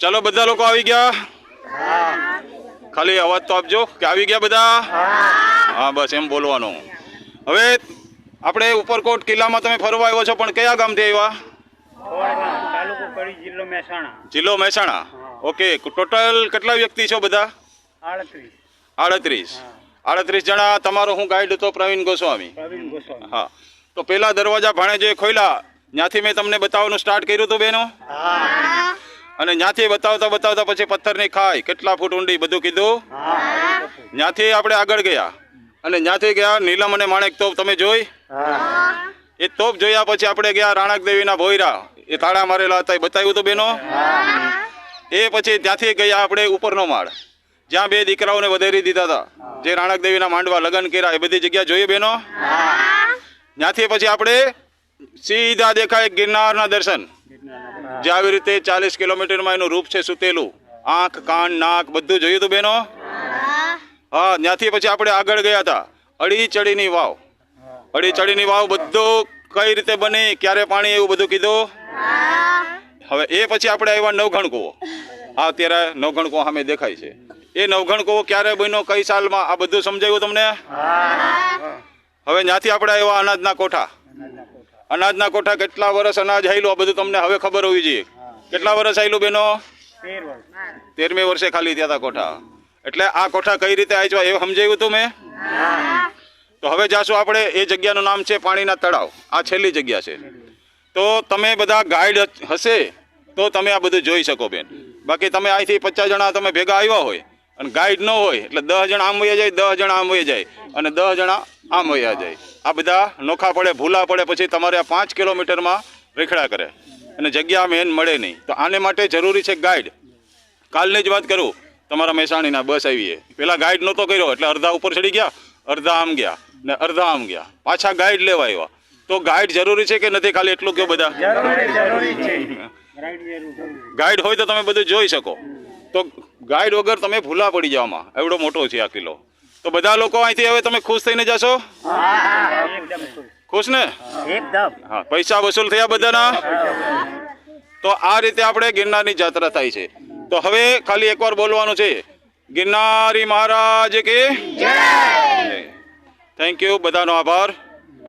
ચાલો બધા લોકો આવી ગયા? ખાલી અવાજ તો આપજો કે આવી ગયા બધા. હા બસ એમ બોલવાનું. હવે આપણે ઉપરકોટ કિલ્લામાં તમે ફરવા આવ્યો છો, પણ કયા ગામથી આવ્યા? તાલુકો કડી, જિલ્લો મહેસાણા. જિલ્લો મહેસાણા. ઓકે, ટોટલ કેટલા વ્યક્તિ છો બધા? 38. 38 જણા. તમારો હું ગાઈડ હતો પ્રવીણ ગોસ્વામી. હા, તો પેલા દરવાજા ભાણે જે ખોલ્યા ત્યાંથી મેં તમને બતાવવાનું સ્ટાર્ટ કર્યું હતું બેનો, અને ત્યાંથી બતાવતા બતાવતા પછી પથ્થરની ખાઈ કેટલા ફૂટ ઊંડી બધું કીધું. ત્યાંથી આપણે આગળ ગયા અને ત્યાંથી ગયા નીલમ અને માણેક તોપ. તમે જોઈ? એ તોપ જોયા પછી આપણે ગયા રાણક દેવીના ભોયરા, એ તાળા મારેલા હતા, એ બતાવ્યું હતું બેનો. એ પછી ત્યાંથી ગયા આપણે ઉપરનો માળ, જ્યાં 2 દીકરાઓને વધેરી દીધા હતા, જે રાણક દેવીના માંડવા લગ્ન કર્યા, એ બધી જગ્યા જોઈએ બેનો. ત્યાંથી પછી આપણે સીધા દેખાય ગિરનારના દર્શન, જે આવી રીતે 40 કિલોમીટરમાં એનું રૂપ છે સૂતેલું, આંખ કાન નાક બધું જોયું હતું બેનો. હા, ત્યાંથી પછી આપણે આગળ ગયા હતા અડીચડીની વાવ. અડીચડીની વાવ બધું કઈ રીતે બની, ક્યારે પાણી, એવું બધું કીધું. હવે એ પછી આપણે આવ્યા નવઘણ કૂવો. આ અત્યારે નવઘણ કૂવો સામે દેખાય છે. એ નવઘણ કૂવો ક્યારે બન્યો, કઈ સાલમાં, આ બધું સમજાયું તમને? હવે ત્યાંથી આપણે આવ્યા અનાજના કોઠા. અનાજના કોઠા કેટલા વર્ષ અનાજ હાલ્યું, આ બધું તમને હવે ખબર હોવી જોઈએ. કેટલા વર્ષ હાલ્યું બેનો? 13મે વર્ષે ખાલી થયા હતા કોઠા. એટલે આ કોઠા કઈ રીતે આંચવા એ સમજાયું હતું મેં. તો હવે જાશું આપણે, એ જગ્યાનું નામ છે પાણીના તળાવ. આ છેલ્લી જગ્યા છે. તો તમે બધા ગાઈડ હશે તો તમે આ બધું જોઈ શકો બેન. બાકી તમે અહીંથી 50 જણા તમે ભેગા આવ્યા હોય અને ગાઈડ ન હોય એટલે 10 જણા આમ વયા જાય, 10 જણા આમ વયા જાય અને 10 જણા આમ વયા જાય. આ બધા નોખા પડે, ભૂલા પડે, પછી તમારે આ 5 કિલોમીટરમાં રેખડા કરે અને જગ્યા મેન મળે નહીં. તો આને માટે જરૂરી છે ગાઈડ. કાલની જ વાત કરું, તમારા મહેસાણીના બસ આવીએ, પેલા ગાઈડ નહોતો કર્યો એટલે અડધા ઉપર ચડી ગયા, અડધા આમ ગયા ને અડધા આમ ગયા, પાછા ગાઈડ લેવા આવ્યા. તો ગાઈડ જરૂરી છે કે નથી? ખાલી એટલું કહો બધા. ગાઈડ હોય તો તમે બધું જોઈ શકો. તો ગાઈડ વગર તમે ભૂલા પડી જવામાં. એવડો મોટો છે આ કિલ્લો. તો બધા લોકો અહીંથી હવે તમે ખુશ થઈને જશો? ખુશ ને? હા, પૈસા વસૂલ થયા બધાના. તો આ રીતે આપણે ગિરનારની જાત્રા થાય છે. તો હવે ખાલી એકવાર બોલવાનું છે, ગિરનારી મહારાજ કે જય. થેન્ક યુ, બધાનો આભાર.